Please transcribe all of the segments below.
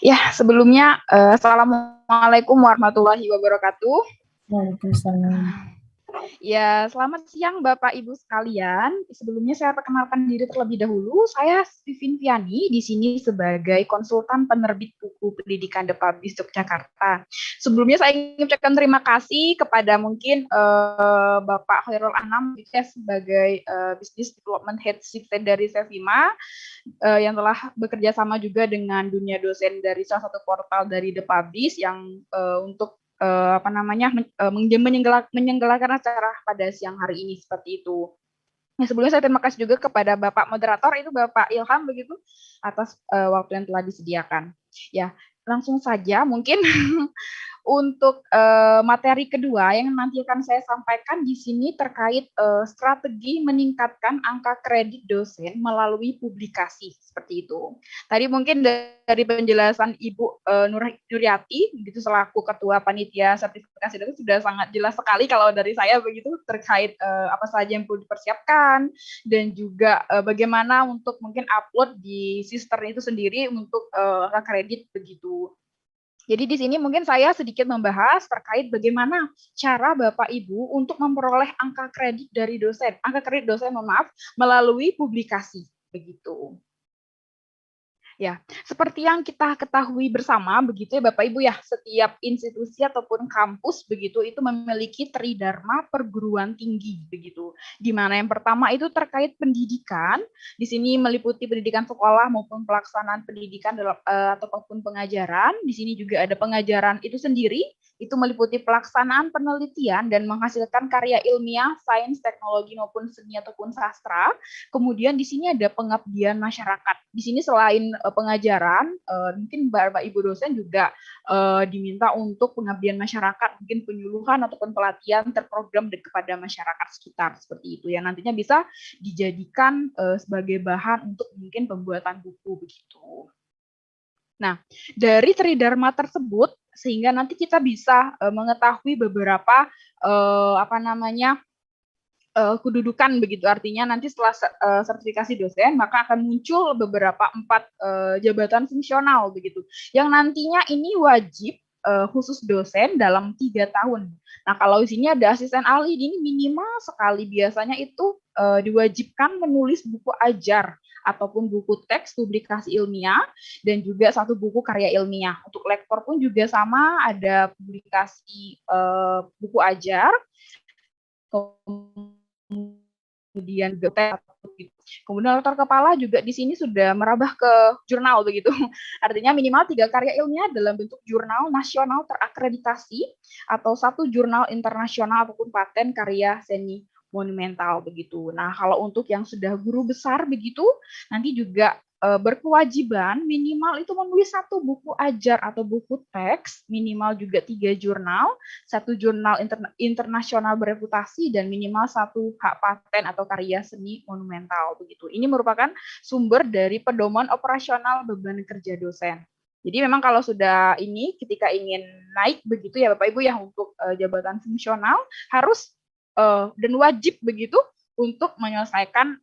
Ya, sebelumnya Assalamualaikum warahmatullahi wabarakatuh. Waalaikumsalam. Ya, selamat siang Bapak Ibu sekalian. Sebelumnya saya perkenalkan diri terlebih dahulu. Saya Vivin Viani di sini sebagai konsultan penerbit buku pendidikan The Publish Yogyakarta. Sebelumnya saya ingin ucapkan terima kasih kepada mungkin Bapak Khairul Anam ya, sebagai Business Development Head Sipten dari Sevima yang telah bekerja sama juga dengan dunia dosen dari salah satu portal dari The Publish yang untuk menyenggalakan acara pada siang hari ini seperti itu. Ya, sebelumnya saya terima kasih juga kepada Bapak moderator itu Bapak Ilham begitu atas waktu yang telah disediakan. Ya, langsung saja mungkin untuk materi kedua yang nanti akan saya sampaikan di sini terkait strategi meningkatkan angka kredit dosen melalui publikasi seperti itu. Tadi mungkin dari penjelasan Ibu Nuryati begitu selaku Ketua Panitia Sertifikasi dosen sudah sangat jelas sekali kalau dari saya begitu terkait apa saja yang perlu dipersiapkan dan juga bagaimana untuk mungkin upload di sister itu sendiri untuk angka kredit begitu. Jadi di sini mungkin saya sedikit membahas terkait bagaimana cara Bapak Ibu untuk memperoleh angka kredit dari dosen, melalui publikasi begitu. Ya, seperti yang kita ketahui bersama begitu ya Bapak Ibu ya, setiap institusi ataupun kampus begitu itu memiliki tridharma perguruan tinggi begitu. Di mana yang pertama itu terkait pendidikan, di sini meliputi pendidikan sekolah maupun pelaksanaan pendidikan ataupun pengajaran. Di sini juga ada pengajaran itu sendiri, itu meliputi pelaksanaan penelitian dan menghasilkan karya ilmiah, sains, teknologi maupun seni ataupun sastra. Kemudian di sini ada pengabdian masyarakat. Di sini selain pengajaran, mungkin Bapak Ibu dosen juga diminta untuk pengabdian masyarakat, mungkin penyuluhan ataupun pelatihan terprogram kepada masyarakat sekitar seperti itu yang nantinya bisa dijadikan sebagai bahan untuk mungkin pembuatan buku begitu. Nah, dari tridharma tersebut sehingga nanti kita bisa mengetahui beberapa kedudukan begitu, artinya nanti setelah sertifikasi dosen maka akan muncul beberapa 4 jabatan fungsional begitu yang nantinya ini wajib khusus dosen dalam 3 tahun. Nah, kalau di sini ada asisten ahli, ini minimal sekali biasanya itu diwajibkan menulis buku ajar ataupun buku teks publikasi ilmiah dan juga 1 buku karya ilmiah. Untuk lektor pun juga sama, ada publikasi buku ajar, kemudian kemudian lektor kepala juga di sini sudah merambah ke jurnal begitu. Artinya minimal 3 karya ilmiah dalam bentuk jurnal nasional terakreditasi atau 1 jurnal internasional ataupun paten karya seni monumental begitu. Nah, kalau untuk yang sudah guru besar begitu, nanti juga berkewajiban minimal itu menulis 1 buku ajar atau buku teks, minimal juga 3 jurnal, 1 jurnal internasional bereputasi dan minimal 1 hak paten atau karya seni monumental begitu. Ini merupakan sumber dari pedoman operasional beban kerja dosen. Jadi memang kalau sudah ini ketika ingin naik begitu ya Bapak Ibu ya untuk jabatan fungsional harus dan wajib begitu untuk menyelesaikan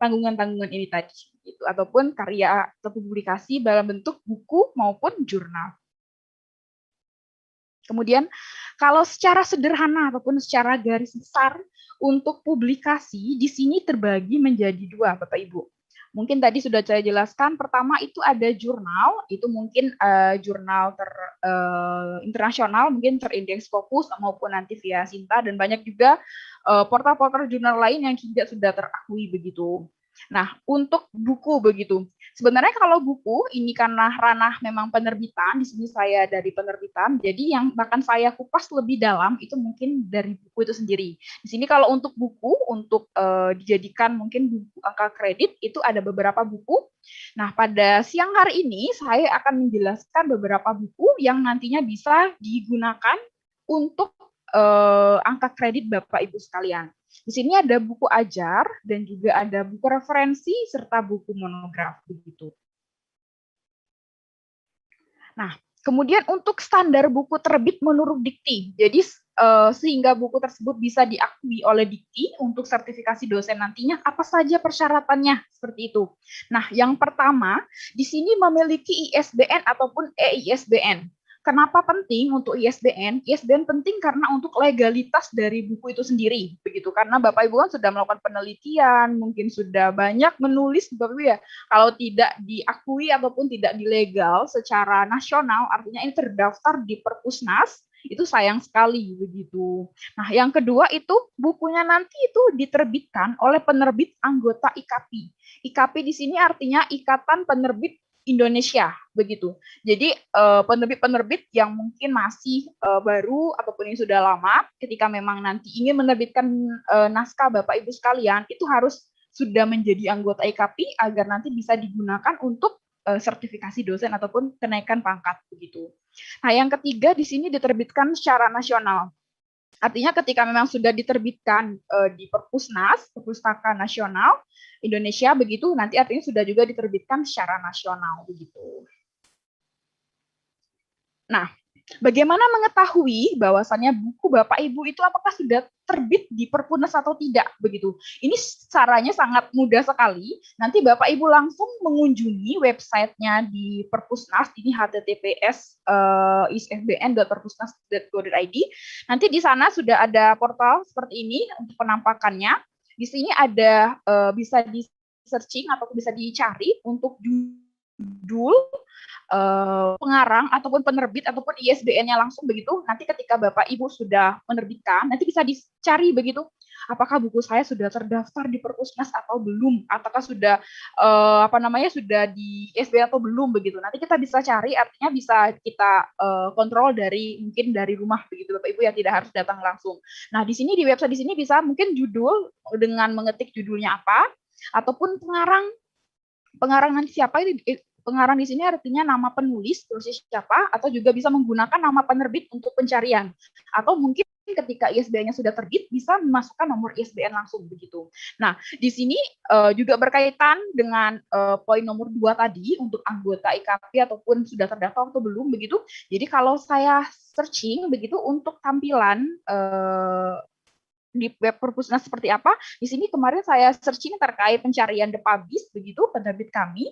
tanggungan-tanggungan ini tadi gitu, ataupun karya atau publikasi dalam bentuk buku maupun jurnal. Kemudian kalau secara sederhana ataupun secara garis besar untuk publikasi di sini terbagi menjadi 2 Bapak Ibu. Mungkin tadi sudah saya jelaskan, pertama itu ada jurnal, itu mungkin jurnal internasional, mungkin terindeks Scopus maupun nanti via Sinta, dan banyak juga portal-portal jurnal lain yang juga sudah terakui begitu. Nah, untuk buku begitu. Sebenarnya kalau buku ini karena ranah memang penerbitan, di sini saya dari penerbitan, jadi yang bahkan saya kupas lebih dalam itu mungkin dari buku itu sendiri. Di sini kalau untuk buku, untuk dijadikan mungkin buku angka kredit, itu ada beberapa buku. Nah, pada siang hari ini saya akan menjelaskan beberapa buku yang nantinya bisa digunakan untuk angka kredit Bapak Ibu sekalian. Di sini ada buku ajar dan juga ada buku referensi serta buku monograf begitu. Nah, kemudian untuk standar buku terbit menurut dikti. Jadi sehingga buku tersebut bisa diakui oleh Dikti untuk sertifikasi dosen nantinya, apa saja persyaratannya seperti itu. Nah, yang pertama, di sini memiliki ISBN ataupun EISBN. Kenapa penting untuk ISBN? ISBN penting karena untuk legalitas dari buku itu sendiri, begitu. Karena Bapak Ibu kan sudah melakukan penelitian, mungkin sudah banyak menulis, Bapak Ibu ya. Kalau tidak diakui ataupun tidak dilegal secara nasional, artinya ini terdaftar di Perpusnas, itu sayang sekali begitu. Nah, yang kedua itu bukunya nanti itu diterbitkan oleh penerbit anggota IKAPI. IKAPI di sini artinya Ikatan Penerbit Indonesia begitu. Jadi penerbit-penerbit yang mungkin masih baru ataupun yang sudah lama, ketika memang nanti ingin menerbitkan naskah Bapak Ibu sekalian, itu harus sudah menjadi anggota IKAPI agar nanti bisa digunakan untuk sertifikasi dosen ataupun kenaikan pangkat begitu. Nah, yang ketiga di sini diterbitkan secara nasional. Artinya ketika memang sudah diterbitkan di Perpusnas, Perpustakaan Nasional Indonesia begitu, nanti artinya sudah juga diterbitkan secara nasional begitu. Nah, bagaimana mengetahui bahwasannya buku Bapak Ibu itu apakah sudah terbit di Perpusnas atau tidak begitu? Ini caranya sangat mudah sekali. Nanti Bapak Ibu langsung mengunjungi websitenya di Perpusnas, ini https isfbn.perpusnas.go.id. Nanti di sana sudah ada portal seperti ini untuk penampakannya. Di sini ada bisa di searching atau bisa dicari untuk judul pengarang ataupun penerbit ataupun ISBN-nya langsung begitu. Nanti ketika Bapak Ibu sudah menerbitkan, nanti bisa dicari begitu. Apakah buku saya sudah terdaftar di Perpusnas atau belum? Ataukah sudah sudah di ISBN atau belum begitu? Nanti kita bisa cari, artinya bisa kita kontrol mungkin dari rumah begitu Bapak Ibu, ya tidak harus datang langsung. Nah, di sini di website di sini bisa mungkin judul dengan mengetik judulnya apa, ataupun pengarang nanti siapa itu. Pengarang di sini artinya nama penulis siapa, atau juga bisa menggunakan nama penerbit untuk pencarian, atau mungkin ketika ISBN-nya sudah terbit bisa memasukkan nomor ISBN langsung begitu. Nah, di sini juga berkaitan dengan poin nomor 2 tadi untuk anggota IKAPI ataupun sudah terdaftar atau belum begitu. Jadi kalau saya searching begitu untuk tampilan di web Perpusnas seperti apa, di sini kemarin saya searching terkait pencarian The Publish begitu, penerbit kami.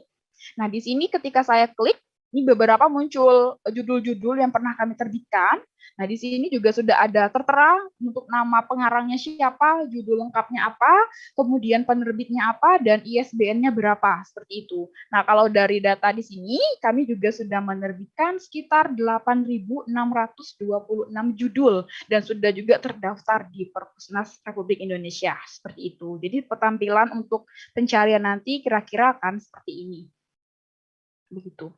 Nah, di sini ketika saya klik, ini beberapa muncul judul-judul yang pernah kami terbitkan. Nah, di sini juga sudah ada tertera untuk nama pengarangnya siapa, judul lengkapnya apa, kemudian penerbitnya apa, dan ISBN-nya berapa, seperti itu. Nah, kalau dari data di sini, kami juga sudah menerbitkan sekitar 8.626 judul, dan sudah juga terdaftar di Perpusnas Republik Indonesia, seperti itu. Jadi, tampilan untuk pencarian nanti kira-kira akan seperti ini. Begitu.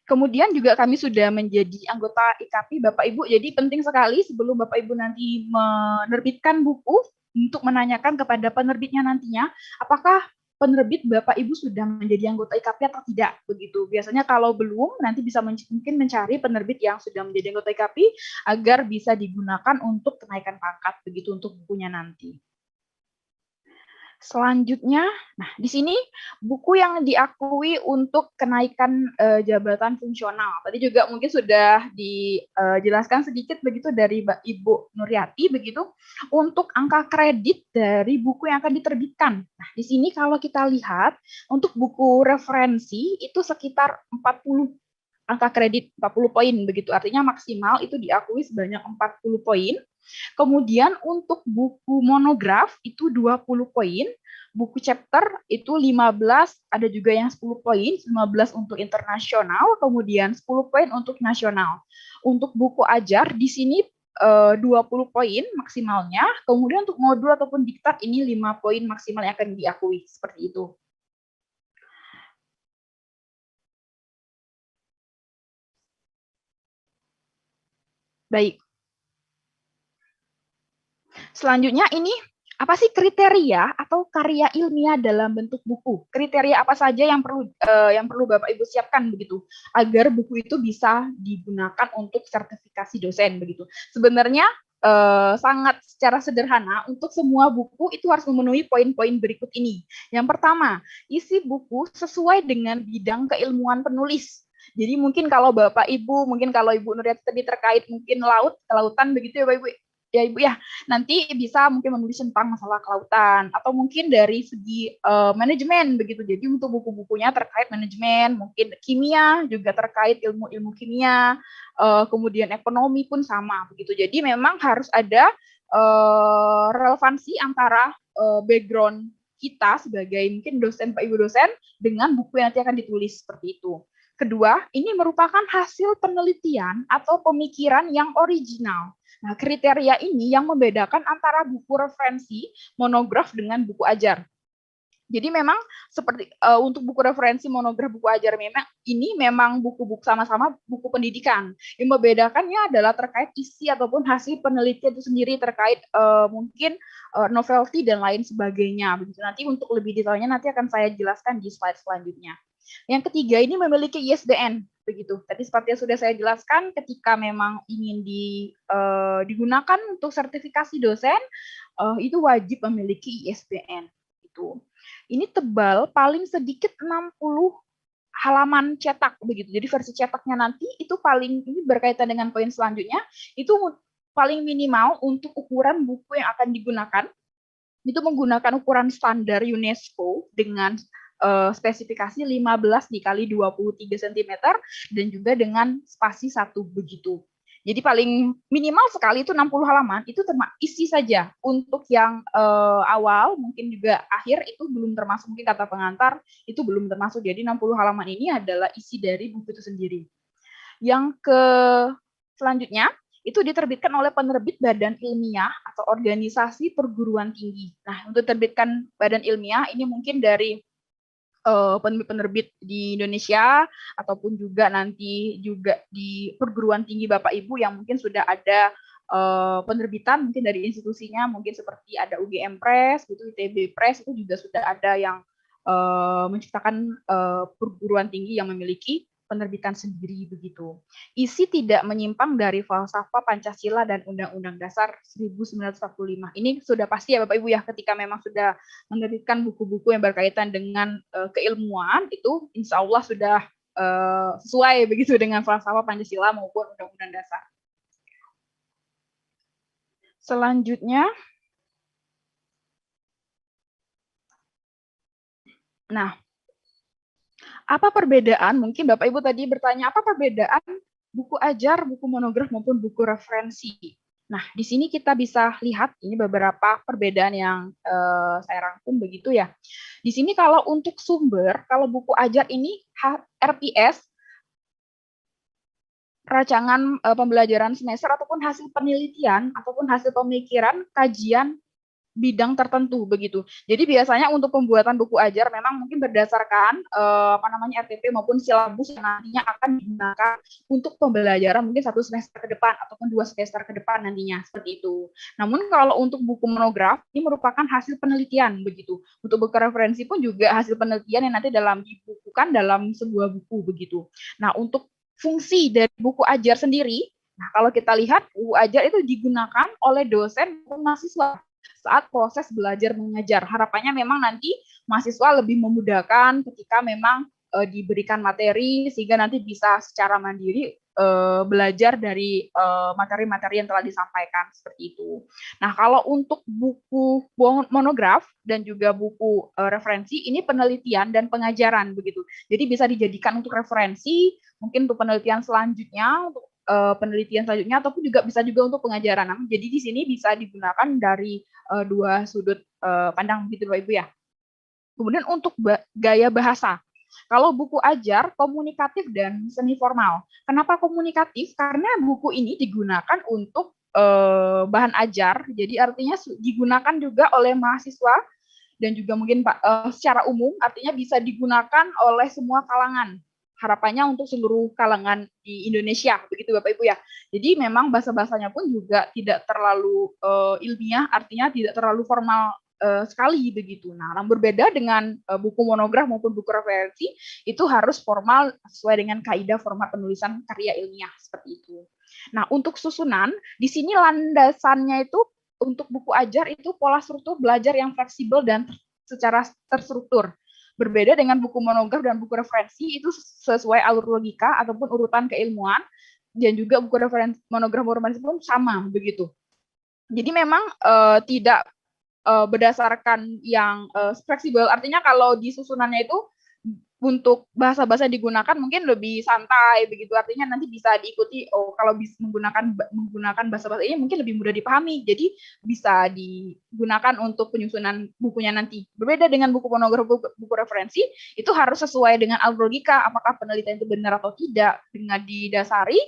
Kemudian juga kami sudah menjadi anggota IKAPI Bapak Ibu, jadi penting sekali sebelum Bapak Ibu nanti menerbitkan buku untuk menanyakan kepada penerbitnya nantinya, apakah penerbit Bapak Ibu sudah menjadi anggota IKAPI atau tidak, begitu. Biasanya kalau belum, nanti bisa mungkin mencari penerbit yang sudah menjadi anggota IKAPI agar bisa digunakan untuk kenaikan pangkat, begitu untuk bukunya nanti. Selanjutnya, nah di sini buku yang diakui untuk kenaikan jabatan fungsional. Tadi juga mungkin sudah dijelaskan sedikit begitu dari Ibu Nuryati begitu untuk angka kredit dari buku yang akan diterbitkan. Nah, di sini kalau kita lihat untuk buku referensi itu sekitar 40 angka kredit 40 poin begitu. Artinya maksimal itu diakui sebanyak 40 poin. Kemudian untuk buku monograf itu 20 poin, buku chapter itu 15, ada juga yang 10 poin, 15 untuk internasional, kemudian 10 poin untuk nasional. Untuk buku ajar di sini 20 poin maksimalnya, kemudian untuk modul ataupun diktat ini 5 poin maksimal yang akan diakui, seperti itu. Baik. Selanjutnya ini apa sih kriteria atau karya ilmiah dalam bentuk buku? Kriteria apa saja yang perlu Bapak Ibu siapkan begitu agar buku itu bisa digunakan untuk sertifikasi dosen begitu. Sebenarnya sangat secara sederhana untuk semua buku itu harus memenuhi poin-poin berikut ini. Yang pertama, isi buku sesuai dengan bidang keilmuan penulis. Jadi mungkin kalau Bapak Ibu, mungkin kalau Ibu Nuriati tadi terkait mungkin kelautan begitu ya Bapak Ibu ya Ibu ya, nanti bisa mungkin menulis tentang masalah kelautan atau mungkin dari segi manajemen begitu. Jadi untuk buku-bukunya terkait manajemen, mungkin kimia juga terkait ilmu-ilmu kimia, kemudian ekonomi pun sama begitu. Jadi memang harus ada relevansi antara background kita sebagai mungkin dosen Pak Ibu dosen dengan buku yang nanti akan ditulis seperti itu. Kedua, ini merupakan hasil penelitian atau pemikiran yang original. Nah, kriteria ini yang membedakan antara buku referensi, monograf dengan buku ajar. Jadi memang seperti untuk buku referensi, monograf, buku ajar memang buku-buku sama-sama buku pendidikan. Yang membedakannya adalah terkait isi ataupun hasil penelitian itu sendiri terkait mungkin novelty dan lain sebagainya. Begitu. Nanti untuk lebih detailnya nanti akan saya jelaskan di slide selanjutnya. Yang ketiga ini memiliki ISBN begitu. Tadi seperti yang sudah saya jelaskan, ketika memang ingin digunakan untuk sertifikasi dosen, itu wajib memiliki ISBN. Gitu. Ini tebal paling sedikit 60 halaman cetak begitu. Jadi versi cetaknya nanti itu paling ini berkaitan dengan poin selanjutnya, itu paling minimal untuk ukuran buku yang akan digunakan itu menggunakan ukuran standar UNESCO dengan spesifikasi 15 dikali 23 cm dan juga dengan spasi 1 begitu. Jadi paling minimal sekali itu 60 halaman, itu isi saja. Untuk yang awal, mungkin juga akhir, itu belum termasuk, mungkin kata pengantar, itu belum termasuk. Jadi 60 halaman ini adalah isi dari buku itu sendiri. Yang selanjutnya, itu diterbitkan oleh penerbit badan ilmiah atau organisasi perguruan tinggi. Nah, untuk terbitkan badan ilmiah, ini mungkin dari penerbit di Indonesia ataupun juga nanti juga di perguruan tinggi Bapak Ibu yang mungkin sudah ada penerbitan mungkin dari institusinya, mungkin seperti ada UGM Press, gitu, ITB Press itu juga sudah ada yang menciptakan perguruan tinggi yang memiliki penerbitan sendiri begitu. Isi tidak menyimpang dari falsafah Pancasila dan Undang-Undang Dasar 1945. Ini sudah pasti ya Bapak Ibu ya, ketika memang sudah menerbitkan buku-buku yang berkaitan dengan keilmuan, itu insya Allah sudah sesuai begitu dengan falsafah Pancasila maupun Undang-Undang Dasar. Selanjutnya, nah, apa perbedaan? Mungkin Bapak Ibu tadi bertanya, apa perbedaan buku ajar, buku monograf, maupun buku referensi? Nah, di sini kita bisa lihat ini beberapa perbedaan yang saya rangkum begitu ya. Di sini kalau untuk sumber, kalau buku ajar ini RPS, rancangan pembelajaran semester ataupun hasil penelitian ataupun hasil pemikiran kajian bidang tertentu begitu. Jadi biasanya untuk pembuatan buku ajar memang mungkin berdasarkan RTP maupun silabus yang nantinya akan digunakan untuk pembelajaran mungkin 1 semester ke depan ataupun 2 semester ke depan nantinya seperti itu. Namun kalau untuk buku monograf ini merupakan hasil penelitian begitu. Untuk buku referensi pun juga hasil penelitian yang nanti dibukukan dalam sebuah buku begitu. Nah, untuk fungsi dari buku ajar sendiri, nah kalau kita lihat buku ajar itu digunakan oleh dosen maupun mahasiswa saat proses belajar mengajar. Harapannya memang nanti mahasiswa lebih memudahkan ketika memang diberikan materi sehingga nanti bisa secara mandiri belajar dari materi-materi yang telah disampaikan seperti itu. Nah, kalau untuk buku monograf dan juga buku referensi ini penelitian dan pengajaran begitu. Jadi bisa dijadikan untuk referensi, mungkin untuk penelitian selanjutnya, untuk penelitian selanjutnya ataupun juga bisa juga untuk pengajaran. Jadi di sini bisa digunakan dari dua sudut pandang gitu Bapak Ibu ya. Kemudian untuk gaya bahasa. Kalau buku ajar komunikatif dan semi formal. Kenapa komunikatif? Karena buku ini digunakan untuk bahan ajar. Jadi artinya digunakan juga oleh mahasiswa dan juga mungkin secara umum artinya bisa digunakan oleh semua kalangan. Harapannya untuk seluruh kalangan di Indonesia, begitu Bapak Ibu ya. Jadi memang bahasa-bahasanya pun juga tidak terlalu ilmiah, artinya tidak terlalu formal sekali begitu. Nah, berbeda dengan buku monograf maupun buku referensi, itu harus formal sesuai dengan kaidah format penulisan karya ilmiah seperti itu. Nah, untuk susunan, di sini landasannya itu untuk buku ajar itu pola struktur belajar yang fleksibel dan secara terstruktur. Berbeda dengan buku monograf dan buku referensi itu sesuai alur logika ataupun urutan keilmuan, dan juga buku referensi monograf pun sama begitu. Jadi memang tidak berdasarkan yang fleksibel, artinya kalau di susunannya itu untuk bahasa-bahasa digunakan mungkin lebih santai begitu, artinya nanti bisa diikuti. Oh, kalau bisa menggunakan bahasa-bahasa ini mungkin lebih mudah dipahami, jadi bisa digunakan untuk penyusunan bukunya nanti. Berbeda dengan buku monograf, buku referensi itu harus sesuai dengan alur logika, apakah penelitian itu benar atau tidak, dengan didasari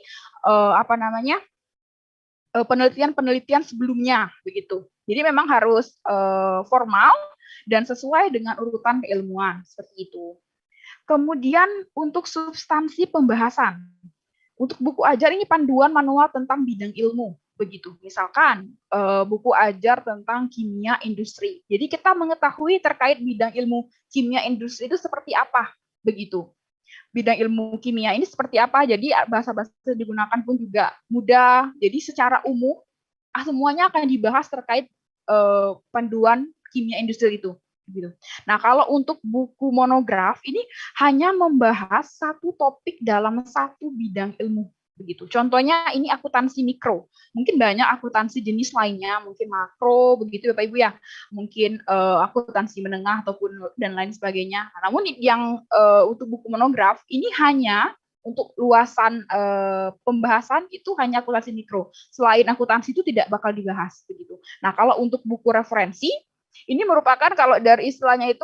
penelitian-penelitian sebelumnya begitu. Jadi memang harus formal dan sesuai dengan urutan keilmuan seperti itu. Kemudian untuk substansi pembahasan, untuk buku ajar ini panduan manual tentang bidang ilmu begitu. Misalkan buku ajar tentang kimia industri. Jadi kita mengetahui terkait bidang ilmu kimia industri itu seperti apa begitu. Bidang ilmu kimia ini seperti apa, jadi bahasa-bahasa digunakan pun juga mudah. Jadi secara umum semuanya akan dibahas terkait panduan kimia industri itu. Gitu. Nah, kalau untuk buku monograf ini hanya membahas satu topik dalam satu bidang ilmu begitu. Contohnya ini akuntansi mikro. Mungkin banyak akuntansi jenis lainnya, mungkin makro begitu Bapak Ibu ya. Mungkin akuntansi menengah ataupun dan lain sebagainya. Namun yang untuk buku monograf ini hanya untuk luasan pembahasan itu hanya akuntansi mikro. Selain akuntansi itu tidak bakal dibahas begitu. Nah, kalau untuk buku referensi ini merupakan kalau dari istilahnya itu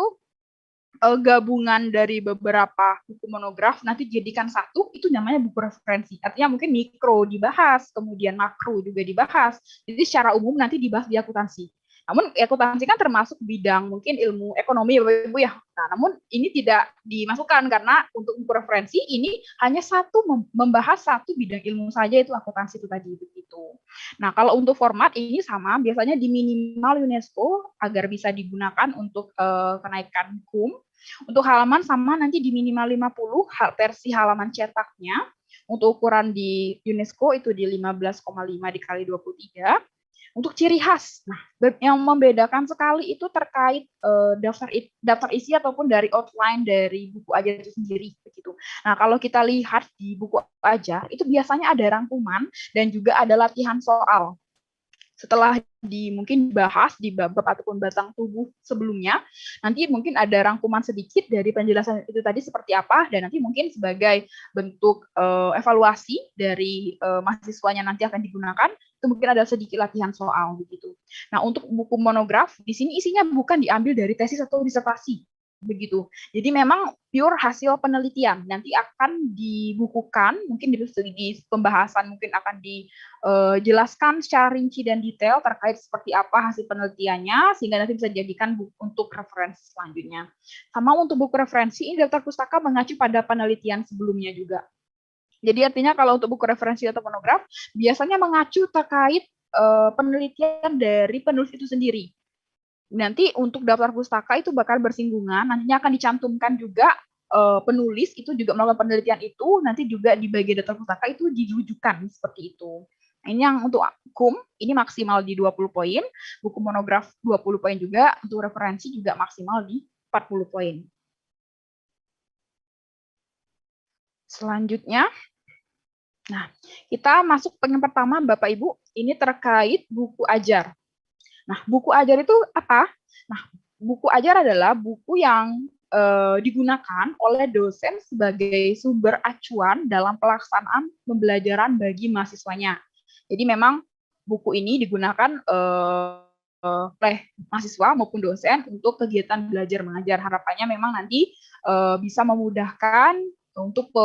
gabungan dari beberapa buku monograf nanti dijadikan satu, itu namanya buku referensi. Artinya mungkin mikro dibahas, kemudian makro juga dibahas. Jadi secara umum nanti dibahas di akuntansi. Namun akuntansi kan termasuk bidang mungkin ilmu ekonomi Bapak Ibu ya. Nah, namun ini tidak dimasukkan karena untuk buku referensi ini hanya satu membahas satu bidang ilmu saja, itu akuntansi itu tadi begitu. Nah, kalau untuk format ini sama, biasanya di minimal UNESCO agar bisa digunakan untuk kenaikan hukum. Untuk halaman sama nanti di minimal 50 versi halaman cetaknya. Untuk ukuran di UNESCO itu di 15,5 dikali 23. Untuk ciri khas, nah yang membedakan sekali itu terkait daftar isi ataupun dari outline dari buku ajar itu sendiri begitu. Nah, kalau kita lihat di buku ajar itu biasanya ada rangkuman dan juga ada latihan soal. Setelah mungkin dibahas di bab ataupun batang tubuh sebelumnya, nanti mungkin ada rangkuman sedikit dari penjelasan itu tadi seperti apa, dan nanti mungkin sebagai bentuk evaluasi dari mahasiswanya nanti akan digunakan, itu mungkin ada sedikit latihan soal begitu. Nah, untuk buku monograf di sini isinya bukan diambil dari tesis atau disertasi begitu. Jadi memang pure hasil penelitian nanti akan dibukukan, mungkin di pembahasan mungkin akan dijelaskan secara rinci dan detail terkait seperti apa hasil penelitiannya sehingga nanti bisa dijadikan untuk referensi selanjutnya. Sama untuk buku referensi ini daftar pustaka mengacu pada penelitian sebelumnya juga. Jadi artinya kalau untuk buku referensi atau monograf biasanya mengacu terkait penelitian dari penulis itu sendiri. Nanti untuk daftar pustaka itu bakal bersinggungan, nantinya akan dicantumkan juga penulis itu juga melakukan penelitian itu, nanti juga di bagian daftar pustaka itu dirujukan seperti itu. Nah, ini yang untuk hukum, ini maksimal di 20 poin, buku monograf 20 poin juga, untuk referensi juga maksimal di 40 poin. Selanjutnya, nah kita masuk yang pertama Bapak Ibu, ini terkait buku ajar. Nah, buku ajar itu apa? Nah, buku ajar adalah buku yang digunakan oleh dosen sebagai sumber acuan dalam pelaksanaan pembelajaran bagi mahasiswanya. Jadi memang buku ini digunakan oleh mahasiswa maupun dosen untuk kegiatan belajar mengajar. Harapannya memang nanti bisa memudahkan untuk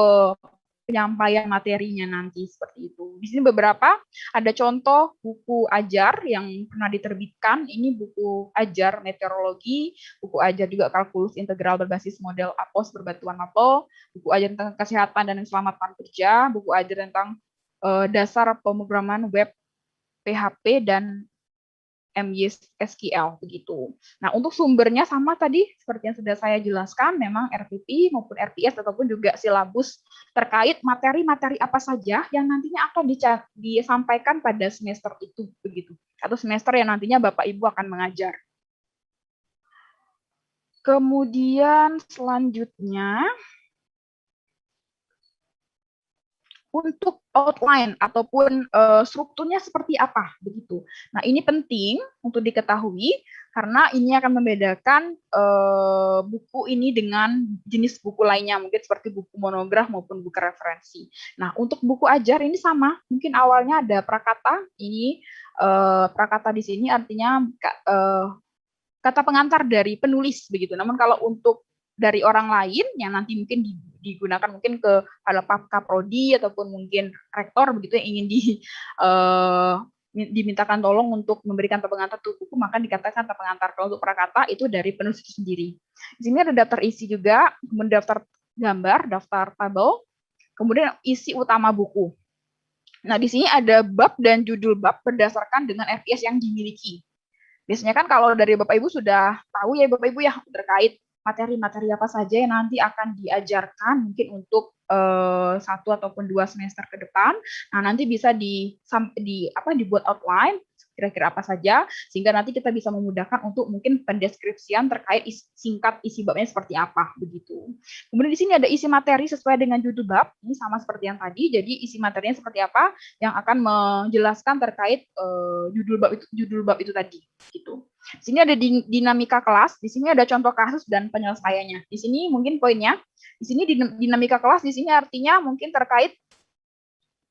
penyampaian materinya nanti seperti itu. Di sini beberapa ada contoh buku ajar yang pernah diterbitkan. Ini buku ajar meteorologi, buku ajar juga kalkulus integral berbasis model APOS berbatuan Maple, buku ajar tentang kesehatan dan keselamatan kerja, buku ajar tentang dasar pemrograman web PHP dan MySQL begitu. Nah, untuk sumbernya sama tadi seperti yang sudah saya jelaskan, memang RPP maupun RPS ataupun juga silabus terkait materi-materi apa saja yang nantinya akan disampaikan pada semester itu begitu. Atau semester yang nantinya Bapak Ibu akan mengajar. Kemudian selanjutnya untuk outline ataupun strukturnya seperti apa begitu. Nah, ini penting untuk diketahui karena ini akan membedakan buku ini dengan jenis buku lainnya, mungkin seperti buku monograf maupun buku referensi. Nah, untuk buku ajar ini sama, mungkin awalnya ada prakata. Ini prakata di sini artinya kata pengantar dari penulis begitu. Namun kalau untuk dari orang lain yang nanti mungkin digunakan mungkin ke kalau kaprodi ataupun mungkin rektor begitu yang ingin dimintakan tolong untuk memberikan kata pengantar untuk buku, maka dikatakan kata pengantar. Kalau untuk prakata itu dari penulis itu sendiri. Di sini ada daftar isi juga, kemudian daftar gambar, daftar tabel, kemudian isi utama buku. Nah, di sini ada bab dan judul bab berdasarkan dengan FIS yang dimiliki. Biasanya kan kalau dari Bapak Ibu sudah tahu ya Bapak Ibu ya terkait materi-materi apa saja yang nanti akan diajarkan mungkin untuk 1 ataupun 2 semester ke depan. Nah, nanti bisa dibuat outline kira-kira apa saja sehingga nanti kita bisa memudahkan untuk mungkin pendeskripsian terkait singkat isi babnya seperti apa begitu. Kemudian di sini ada isi materi sesuai dengan judul bab. Ini sama seperti yang tadi. Jadi isi materinya seperti apa yang akan menjelaskan terkait judul bab itu tadi gitu. Di sini ada dinamika kelas, di sini ada contoh kasus dan penyelesaiannya. Di sini mungkin poinnya, di sini dinamika kelas di sini artinya mungkin terkait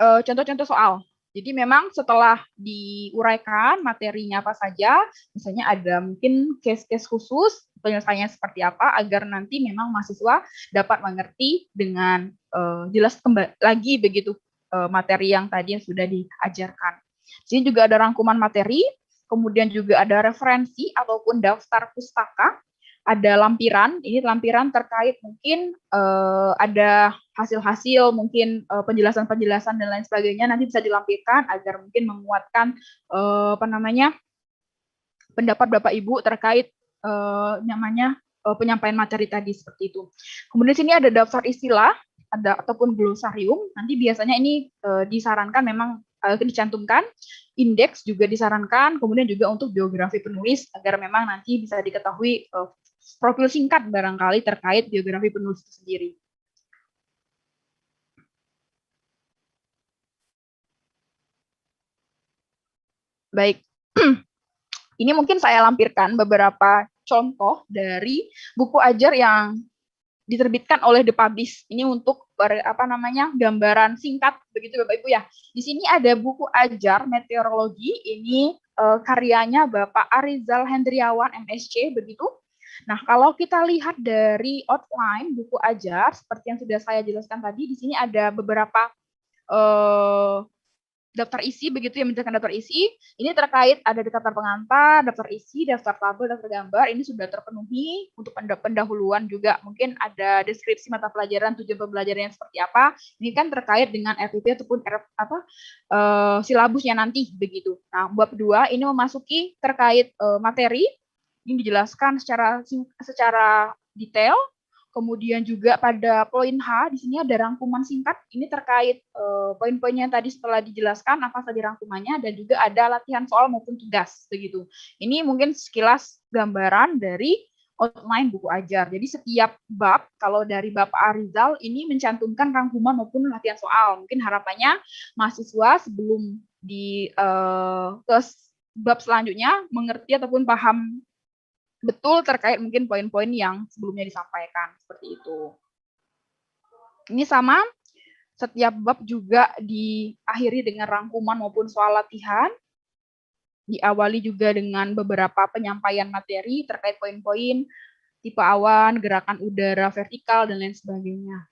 contoh-contoh soal. Jadi memang setelah diuraikan materinya apa saja, misalnya ada mungkin case-case khusus, penyelesaiannya seperti apa, agar nanti memang mahasiswa dapat mengerti dengan jelas lagi begitu materi yang tadi yang sudah diajarkan. Di sini juga ada rangkuman materi, kemudian juga ada referensi ataupun daftar pustaka, ada lampiran, ini lampiran terkait mungkin ada hasil-hasil, mungkin penjelasan-penjelasan dan lain sebagainya nanti bisa dilampirkan agar mungkin menguatkan pendapat Bapak Ibu terkait penyampaian materi tadi seperti itu. Kemudian sini ada daftar istilah, ada ataupun glosarium. Nanti biasanya ini disarankan memang dicantumkan, indeks juga disarankan, kemudian juga untuk biografi penulis agar memang nanti bisa diketahui profil singkat barangkali terkait biografi penulis itu sendiri. Baik, ini mungkin saya lampirkan beberapa contoh dari buku ajar yang diterbitkan oleh The Publish. Ini untuk gambaran singkat begitu Bapak Ibu ya. Di sini ada buku ajar meteorologi, ini karyanya Bapak Arizal Hendriawan MSc begitu. Nah, kalau kita lihat dari outline buku ajar seperti yang sudah saya jelaskan tadi, di sini ada beberapa daftar isi begitu yang menjelaskan daftar isi. Ini terkait ada daftar pengantar, daftar isi, daftar tabel, daftar gambar. Ini sudah terpenuhi. Untuk pendahuluan juga mungkin ada deskripsi mata pelajaran, tujuan pembelajarannya seperti apa. Ini kan terkait dengan RPP ataupun silabusnya nanti begitu. Nah, bab 2 ini memasuki terkait materi. Ini dijelaskan secara detail. Kemudian juga pada poin H, di sini ada rangkuman singkat. Ini terkait poin-poinnya tadi setelah dijelaskan apa saja rangkumannya, dan juga ada latihan soal maupun tugas begitu. Ini mungkin sekilas gambaran dari outline buku ajar. Jadi setiap bab, kalau dari Bapak Arizal ini mencantumkan rangkuman maupun latihan soal. Mungkin harapannya mahasiswa sebelum ke bab selanjutnya mengerti ataupun paham betul terkait mungkin poin-poin yang sebelumnya disampaikan seperti itu. Ini sama, setiap bab juga diakhiri dengan rangkuman maupun soal latihan, diawali juga dengan beberapa penyampaian materi terkait poin-poin, tipe awan, gerakan udara vertikal, dan lain sebagainya.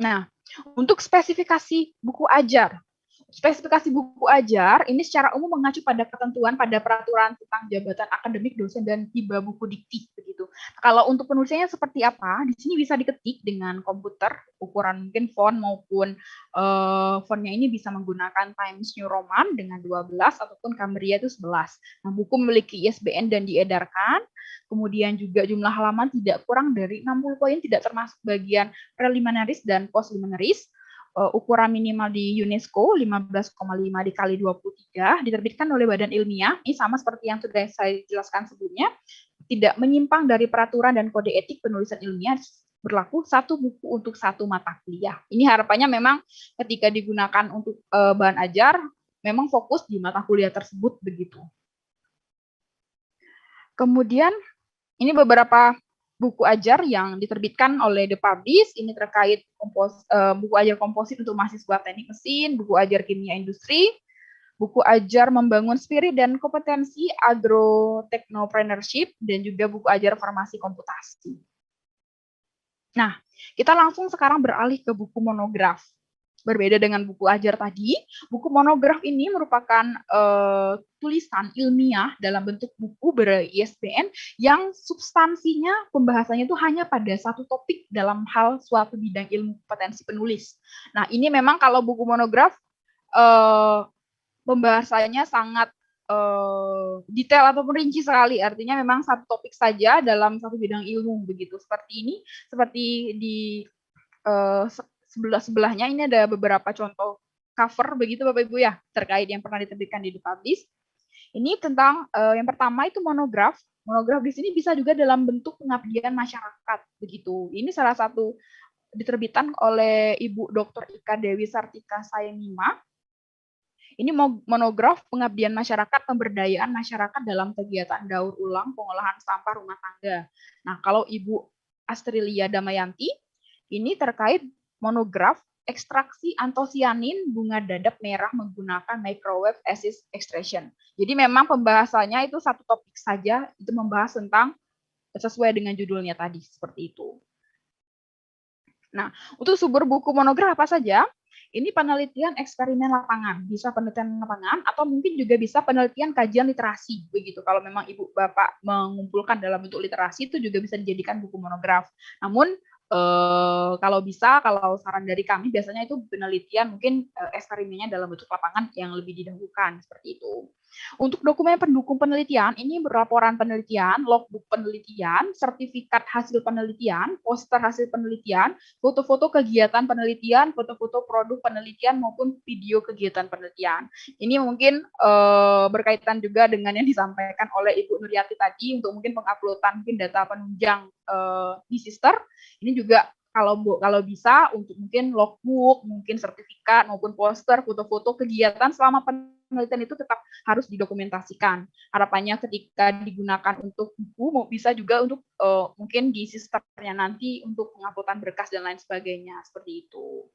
Nah, untuk spesifikasi buku ajar. Spesifikasi buku ajar ini secara umum mengacu pada ketentuan pada peraturan tentang jabatan akademik dosen dan hiba buku dikti begitu. Kalau untuk penulisannya seperti apa? Di sini bisa diketik dengan komputer, ukuran mungkin font maupun fontnya ini bisa menggunakan Times New Roman dengan 12 ataupun Cambria itu 11. Nah, buku memiliki ISBN dan diedarkan. Kemudian juga jumlah halaman tidak kurang dari 60 poin, tidak termasuk bagian preliminaris dan postliminaris. Ukuran minimal di UNESCO 15,5 dikali 23, diterbitkan oleh badan ilmiah. Ini sama seperti yang sudah saya jelaskan sebelumnya. tidak menyimpang dari peraturan dan kode etik penulisan ilmiah, berlaku satu buku untuk satu mata kuliah. Ini harapannya memang ketika digunakan untuk bahan ajar, memang fokus di mata kuliah tersebut begitu. Kemudian ini beberapa buku ajar yang diterbitkan oleh The Publish, ini terkait buku ajar komposit untuk mahasiswa teknik mesin, buku ajar kimia industri, buku ajar membangun spirit dan kompetensi agrotechnopreneurship, dan juga buku ajar farmasi komputasi. Nah, kita langsung sekarang beralih ke buku monograf. Berbeda dengan buku ajar tadi, buku monograf ini merupakan tulisan ilmiah dalam bentuk buku ber-ISBN yang substansinya pembahasannya itu hanya pada satu topik dalam hal suatu bidang ilmu kompetensi penulis. Nah, ini memang kalau buku monograf pembahasannya sangat detail ataupun rinci sekali, artinya memang satu topik saja dalam satu bidang ilmu begitu. Seperti ini, seperti di sebelahnya ini ada beberapa contoh cover begitu Bapak Ibu ya, terkait yang pernah diterbitkan di The Publish. Ini tentang yang pertama itu monograf. Monograf di sini bisa juga dalam bentuk pengabdian masyarakat begitu. Ini salah satu diterbitkan oleh Ibu Dr. Ika Dewi Sartika Sayenima. Ini monograf pengabdian masyarakat, pemberdayaan masyarakat dalam kegiatan daur ulang pengolahan sampah rumah tangga. Nah, kalau Ibu Astrilia Damayanti, ini terkait monograf ekstraksi antosianin bunga dadap merah menggunakan microwave assist extraction. Jadi memang pembahasannya itu satu topik saja, itu membahas tentang sesuai dengan judulnya tadi, seperti itu. Nah, untuk sumber buku monograf apa saja? Ini penelitian eksperimen lapangan, bisa penelitian lapangan atau mungkin juga bisa penelitian kajian literasi begitu. Kalau memang Ibu Bapak mengumpulkan dalam bentuk literasi itu juga bisa dijadikan buku monograf. Namun kalau bisa, kalau saran dari kami biasanya itu penelitian mungkin eksperimennya dalam bentuk lapangan yang lebih didahulukan seperti itu. Untuk dokumen pendukung penelitian, ini berlaporan penelitian, logbook penelitian, sertifikat hasil penelitian, poster hasil penelitian, foto-foto kegiatan penelitian, foto-foto produk penelitian maupun video kegiatan penelitian. Ini mungkin berkaitan juga dengan yang disampaikan oleh Ibu Nuryati tadi untuk mungkin penguploadan mungkin data penunjang di Sister. Ini juga kalau bisa untuk mungkin logbook, mungkin sertifikat maupun poster, foto-foto kegiatan selama penelitian itu tetap harus didokumentasikan. Harapannya ketika digunakan untuk buku bisa juga untuk mungkin di sisternya nanti untuk penguploadan berkas dan lain sebagainya seperti itu.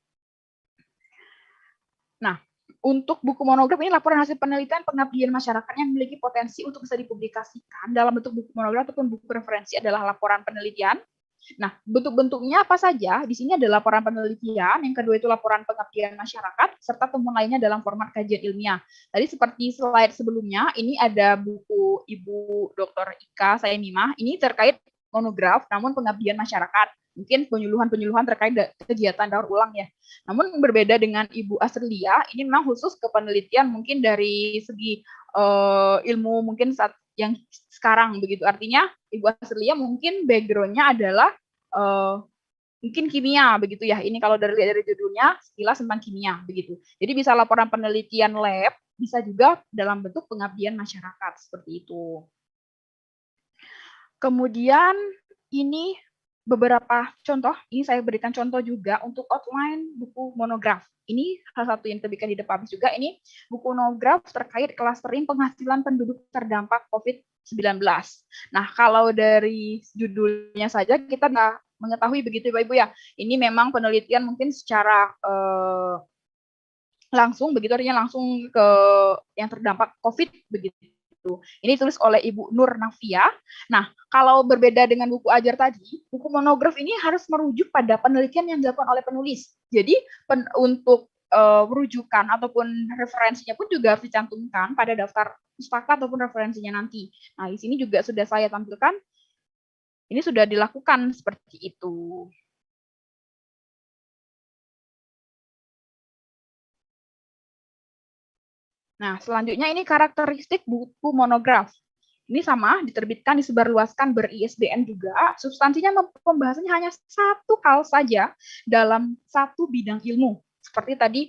Nah, untuk buku monograf ini laporan hasil penelitian pengabdian masyarakat yang memiliki potensi untuk bisa dipublikasikan dalam bentuk buku monograf ataupun buku referensi adalah laporan penelitian. Nah, bentuk-bentuknya apa saja? Di sini ada laporan penelitian, yang kedua itu laporan pengabdian masyarakat, serta temuan lainnya dalam format kajian ilmiah. Tadi seperti slide sebelumnya, ini ada buku Ibu Dr. Ika Sayenima, ini terkait monograf, namun pengabdian masyarakat. Mungkin penyuluhan-penyuluhan terkait kegiatan daur ulang ya. Namun berbeda dengan Ibu Astrilia, ini memang khusus ke penelitian mungkin dari segi ilmu mungkin saat yang sekarang begitu. Artinya Ibu Astrilia mungkin background-nya adalah mungkin kimia begitu ya. Ini kalau dari judulnya sekilas tentang kimia begitu. Jadi bisa laporan penelitian lab, bisa juga dalam bentuk pengabdian masyarakat seperti itu. Kemudian ini beberapa contoh, ini saya berikan contoh juga untuk outline buku monograf. Ini salah satu yang terbitkan di The Publish juga, ini buku monograf terkait clustering penghasilan penduduk terdampak COVID-19. Nah, kalau dari judulnya saja kita nggak mengetahui begitu Bapak Ibu ya, ini memang penelitian mungkin secara langsung, begitu artinya langsung ke yang terdampak COVID begitu. Ini ditulis oleh Ibu Nur Nafia. Nah, kalau berbeda dengan buku ajar tadi, buku monograf ini harus merujuk pada penelitian yang dilakukan oleh penulis. Jadi untuk rujukan ataupun referensinya pun juga harus dicantumkan pada daftar pustaka ataupun referensinya nanti. Nah, di sini juga sudah saya tampilkan. Ini sudah dilakukan seperti itu. Nah, selanjutnya ini karakteristik buku monograf. Ini sama, diterbitkan, disebarluaskan, ber-ISBN juga. Substansinya pembahasannya hanya satu hal saja dalam satu bidang ilmu. Seperti tadi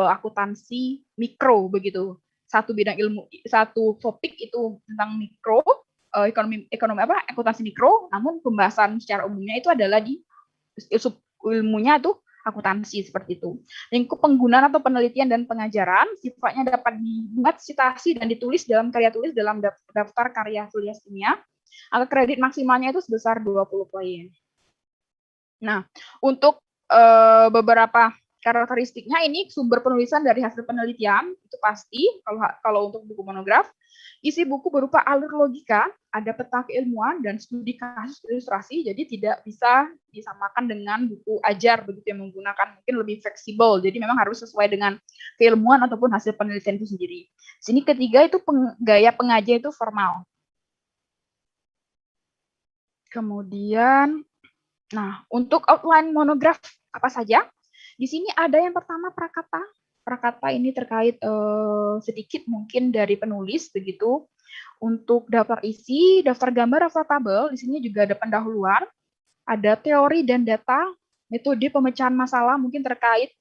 akuntansi mikro begitu. Satu bidang ilmu, satu topik itu tentang mikro, ekonomi akuntansi mikro, namun pembahasan secara umumnya itu adalah di sub ilmunya itu akuntansi seperti itu. Lingkup penggunaan atau penelitian dan pengajaran sifatnya dapat dibuat, citasi dan ditulis dalam karya tulis dalam daftar karya tulis ilmiah. Angka kredit maksimalnya itu sebesar 20 poin. Nah, untuk beberapa karakteristiknya ini sumber penulisan dari hasil penelitian itu pasti kalau untuk buku monograf. Isi buku berupa alur logika, ada peta keilmuan dan studi kasus ilustrasi, jadi tidak bisa disamakan dengan buku ajar begitu yang menggunakan mungkin lebih fleksibel. Jadi memang harus sesuai dengan keilmuan ataupun hasil penelitian itu sendiri. Sini ketiga itu gaya pengajian itu formal. Kemudian, nah untuk outline monograf apa saja? Di sini ada yang pertama prakata. Prakata ini terkait sedikit mungkin dari penulis begitu. Untuk daftar isi, daftar gambar, daftar tabel, di sini juga ada pendahuluan, ada teori dan data, metode pemecahan masalah mungkin terkait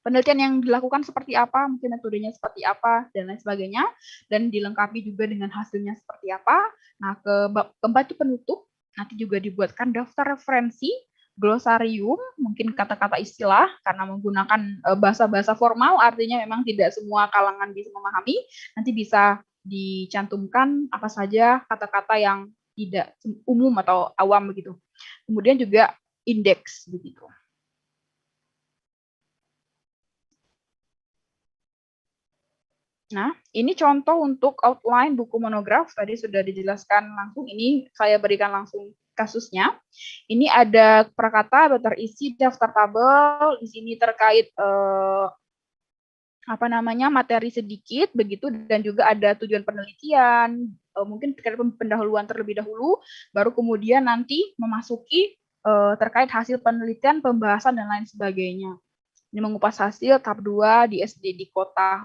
penelitian yang dilakukan seperti apa, mungkin metodenya seperti apa, dan lain sebagainya, dan dilengkapi juga dengan hasilnya seperti apa. Nah, keempat itu penutup, nanti juga dibuatkan daftar referensi, glosarium, mungkin kata-kata istilah, karena menggunakan bahasa-bahasa formal, artinya memang tidak semua kalangan bisa memahami, nanti bisa dicantumkan apa saja kata-kata yang tidak umum atau awam begitu. Kemudian juga indeks begitu. Nah, ini contoh untuk outline buku monograf, tadi sudah dijelaskan langsung, ini saya berikan langsung kasusnya. Ini ada prakata, daftar isi, daftar tabel, di sini terkait materi sedikit begitu, dan juga ada tujuan penelitian, mungkin terkait pendahuluan terlebih dahulu, baru kemudian nanti memasuki terkait hasil penelitian, pembahasan dan lain sebagainya. Ini mengupas hasil tahap 2 di SD di kota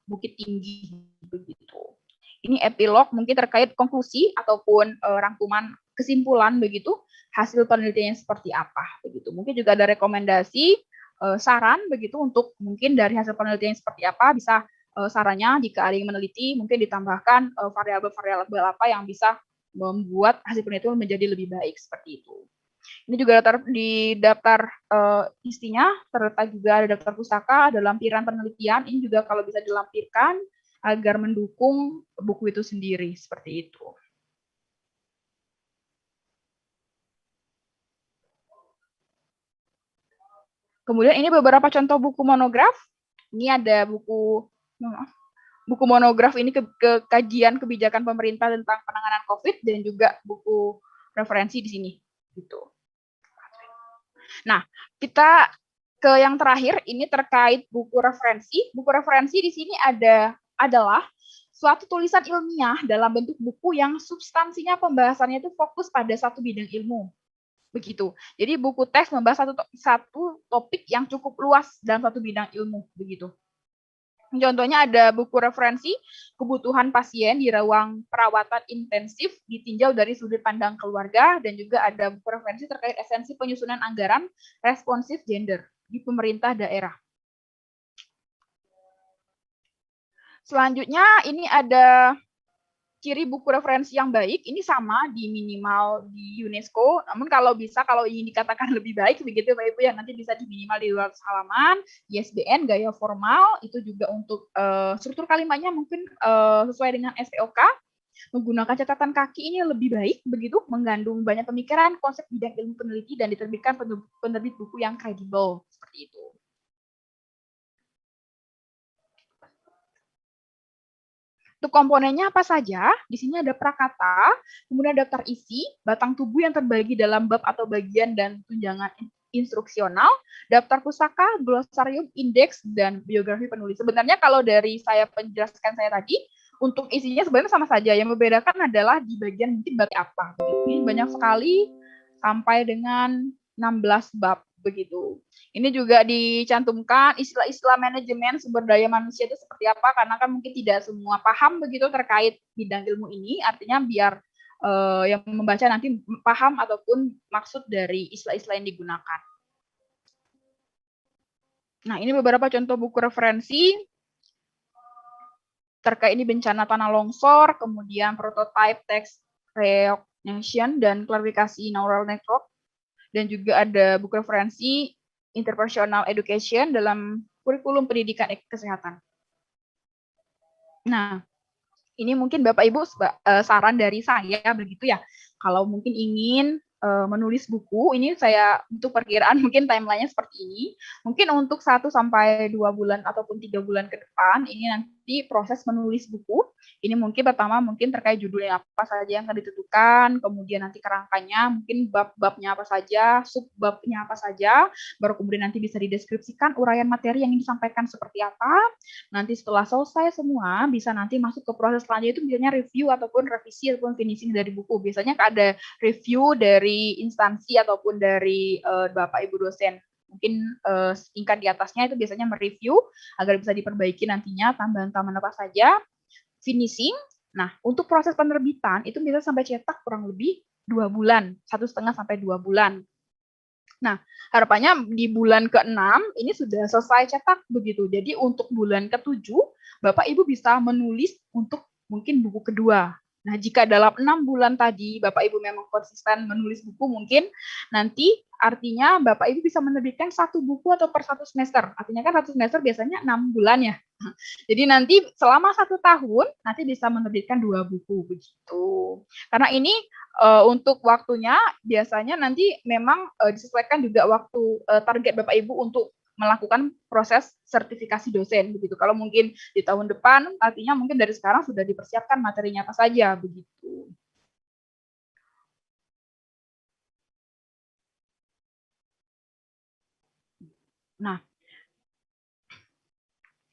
Bukit Tinggi begitu. Ini epilog mungkin terkait konklusi ataupun rangkuman kesimpulan begitu, hasil penelitiannya seperti apa begitu. Mungkin juga ada rekomendasi saran begitu untuk mungkin dari hasil penelitian seperti apa, bisa sarannya jika ada yang meneliti mungkin ditambahkan variabel-variabel apa yang bisa membuat hasil penelitian menjadi lebih baik seperti itu. Ini juga di daftar isinya terletak juga ada daftar pustaka, ada lampiran penelitian. Ini juga kalau bisa dilampirkan agar mendukung buku itu sendiri seperti itu. Kemudian ini beberapa contoh buku monograf. Ini ada buku monograf ini kajian kebijakan pemerintah tentang penanganan COVID dan juga buku referensi di sini gitu. Nah, kita ke yang terakhir, ini terkait buku referensi. Buku referensi di sini adalah suatu tulisan ilmiah dalam bentuk buku yang substansinya pembahasannya itu fokus pada satu bidang ilmu. Begitu. Jadi buku teks membahas satu topik yang cukup luas dalam satu bidang ilmu. Begitu. Contohnya ada buku referensi kebutuhan pasien di ruang perawatan intensif ditinjau dari sudut pandang keluarga, dan juga ada buku referensi terkait esensi penyusunan anggaran responsif gender di pemerintah daerah. Selanjutnya ini ada ciri buku referensi yang baik, ini sama di minimal di UNESCO, namun kalau bisa, kalau ingin dikatakan lebih baik begitu Pak Ibu ya, nanti bisa di minimal di luar halaman, ISBN, gaya formal, itu juga untuk struktur kalimatnya mungkin sesuai dengan SPOK, menggunakan catatan kaki ini lebih baik begitu, mengandung banyak pemikiran, konsep bidang ilmu peneliti, dan diterbitkan penerbit buku yang kredibel, seperti itu. Untuk komponennya apa saja? Di sini ada prakata, kemudian daftar isi, batang tubuh yang terbagi dalam bab atau bagian dan tunjangan instruksional, daftar pustaka, glosarium, indeks, dan biografi penulis. Sebenarnya kalau dari saya penjelaskan saya tadi, untuk isinya sebenarnya sama saja. Yang membedakan adalah di bagian mungkin bab apa. Ini banyak sekali sampai dengan 16 bab begitu. Ini juga dicantumkan istilah-istilah manajemen sumber daya manusia itu seperti apa, karena kan mungkin tidak semua paham begitu terkait bidang ilmu ini, artinya biar yang membaca nanti paham ataupun maksud dari istilah-istilah yang digunakan. Nah, ini beberapa contoh buku referensi. terkait ini bencana tanah longsor, kemudian prototype text recognition dan klarifikasi neural network, dan juga ada buku referensi interpersonal education dalam kurikulum pendidikan kesehatan. Nah, ini mungkin Bapak Ibu saran dari saya begitu ya. Kalau mungkin ingin menulis buku, ini saya untuk perkiraan mungkin timeline-nya seperti ini. Mungkin untuk 1-2 bulan ataupun 3 bulan ke depan, ini nanti proses menulis buku. Ini mungkin pertama mungkin terkait judulnya apa saja yang akan ditentukan, kemudian nanti kerangkanya, mungkin bab-babnya apa saja, sub-babnya apa saja, baru kemudian nanti bisa dideskripsikan uraian materi yang ingin disampaikan seperti apa. Nanti setelah selesai semua, bisa nanti masuk ke proses selanjutnya itu biasanya review ataupun revisi ataupun finishing dari buku. Biasanya ada review dari instansi ataupun dari Bapak Ibu dosen. Mungkin tingkat di atasnya itu biasanya mereview agar bisa diperbaiki nantinya tambahan-tambahan apa saja. Finishing. Nah, untuk proses penerbitan itu bisa sampai cetak kurang lebih 2 bulan, 1,5 sampai 2 bulan. Nah, harapannya di bulan ke-6 ini sudah selesai cetak begitu. Jadi untuk bulan ke-7, Bapak Ibu bisa menulis untuk mungkin buku kedua. Nah, jika dalam 6 bulan tadi Bapak Ibu memang konsisten menulis buku, mungkin nanti artinya Bapak Ibu bisa menerbitkan 1 buku atau per 1 semester. Artinya kan 1 semester biasanya 6 bulan ya. Jadi nanti selama 1 tahun nanti bisa menerbitkan 2 buku begitu. Karena ini untuk waktunya biasanya nanti memang disesuaikan juga waktu target Bapak Ibu untuk melakukan proses sertifikasi dosen begitu. Kalau mungkin di tahun depan, artinya mungkin dari sekarang sudah dipersiapkan materinya apa saja begitu. Nah,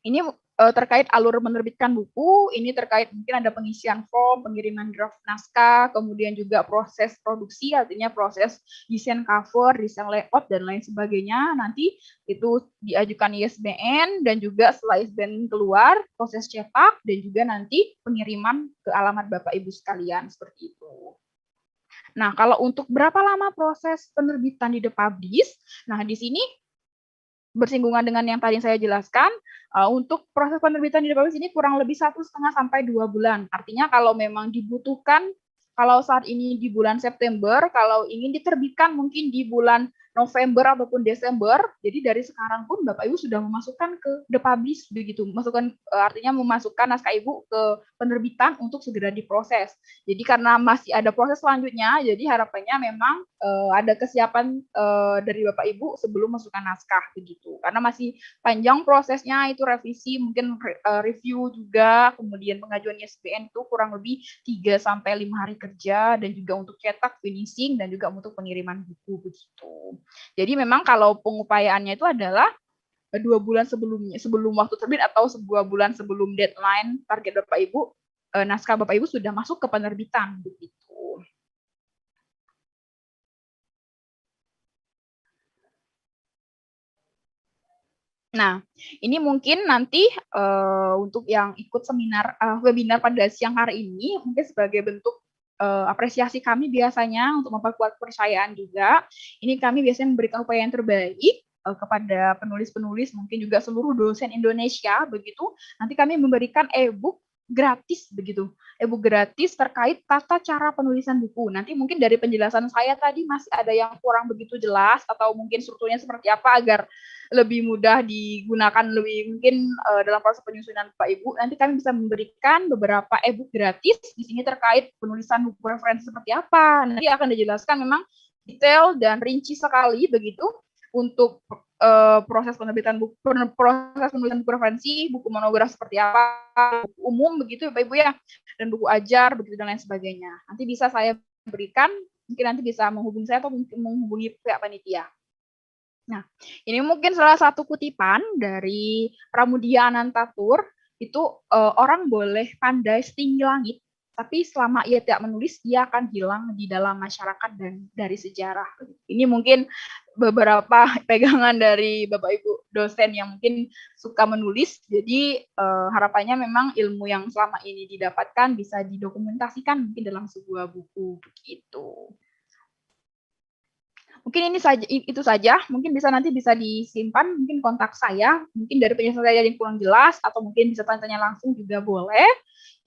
ini terkait alur menerbitkan buku, ini terkait mungkin ada pengisian form, pengiriman draft naskah, kemudian juga proses produksi, artinya proses desain cover, desain layout, dan lain sebagainya. Nanti itu diajukan ISBN, dan juga setelah ISBN keluar, proses cetak, dan juga nanti pengiriman ke alamat Bapak Ibu sekalian, seperti itu. Nah, kalau untuk berapa lama proses penerbitan di The Publish, nah di sini bersinggungan dengan yang tadi saya jelaskan, untuk proses penerbitan di Publish ini kurang lebih 1,5 sampai 2 bulan. Artinya kalau memang dibutuhkan, kalau saat ini di bulan September, kalau ingin diterbitkan mungkin di bulan November ataupun Desember, jadi dari sekarang pun Bapak Ibu sudah memasukkan ke The Publish begitu, masukkan artinya memasukkan naskah Ibu ke penerbitan untuk segera diproses. Jadi karena masih ada proses selanjutnya, jadi harapannya memang ada kesiapan dari Bapak Ibu sebelum masukkan naskah begitu. Karena masih panjang prosesnya, itu revisi, mungkin review juga, kemudian pengajuan ISBN itu kurang lebih 3-5 hari kerja, dan juga untuk cetak, finishing, dan juga untuk pengiriman buku begitu. Jadi memang kalau pengupayaannya itu adalah 2 bulan sebelumnya, sebelum waktu terbit atau 1 bulan sebelum deadline target Bapak Ibu, naskah Bapak Ibu sudah masuk ke penerbitan begitu. Nah, ini mungkin nanti untuk yang ikut seminar webinar pada siang hari ini mungkin sebagai bentuk apresiasi kami biasanya untuk memperkuat kepercayaan juga. Ini kami biasanya memberikan upaya yang terbaik kepada penulis-penulis, mungkin juga seluruh dosen Indonesia begitu. Nanti kami memberikan e-book gratis begitu. E-book gratis terkait tata cara penulisan buku. Nanti mungkin dari penjelasan saya tadi masih ada yang kurang begitu jelas atau mungkin strukturnya seperti apa agar lebih mudah digunakan, lebih mungkin dalam proses penyusunan Bapak Ibu. Nanti kami bisa memberikan beberapa e-book gratis di sini terkait penulisan buku referensi seperti apa. Nanti akan dijelaskan memang detail dan rinci sekali begitu untuk proses penerbitan buku, proses penulisan buku referensi, buku monograf seperti apa, buku umum begitu Bapak Ibu ya, dan buku ajar begitu dan lain sebagainya. Nanti bisa saya berikan, mungkin nanti bisa menghubungi saya atau menghubungi pihak panitia. Nah, ini mungkin salah satu kutipan dari Pramudia Anantatur, itu orang boleh pandai setinggi langit, tapi selama ia tidak menulis, ia akan hilang di dalam masyarakat dan dari sejarah. Ini mungkin beberapa pegangan dari Bapak Ibu dosen yang mungkin suka menulis, jadi harapannya memang ilmu yang selama ini didapatkan bisa didokumentasikan mungkin dalam sebuah buku begitu. Mungkin ini saja, itu saja. Mungkin nanti bisa disimpan, mungkin kontak saya. Mungkin dari penjelasan saya yang kurang jelas, atau mungkin bisa tanya-tanya langsung juga boleh.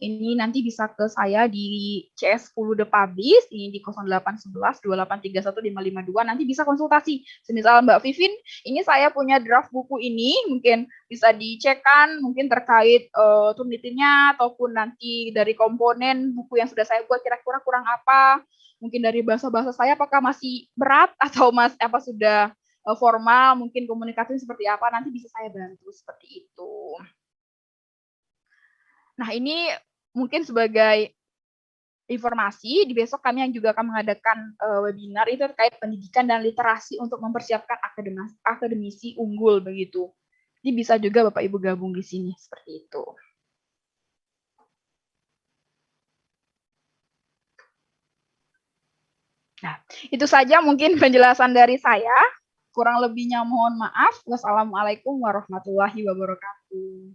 Ini nanti bisa ke saya di CS10 The Publish, ini di 0811 2831 552. Nanti bisa konsultasi. Semisal Mbak Vivin, ini saya punya draft buku ini, mungkin bisa dicekkan, mungkin terkait Turnitinnya, ataupun nanti dari komponen buku yang sudah saya buat kira-kira kurang apa. Mungkin dari bahasa-bahasa saya apakah masih berat atau sudah formal, mungkin komunikasi seperti apa, nanti bisa saya bantu seperti itu. Nah, ini mungkin sebagai informasi, di besok kami yang juga akan mengadakan webinar itu terkait pendidikan dan literasi untuk mempersiapkan akademisi unggul begitu. Jadi bisa juga Bapak Ibu gabung di sini seperti itu. Nah, itu saja mungkin penjelasan dari saya. Kurang lebihnya mohon maaf. Wassalamualaikum warahmatullahi wabarakatuh.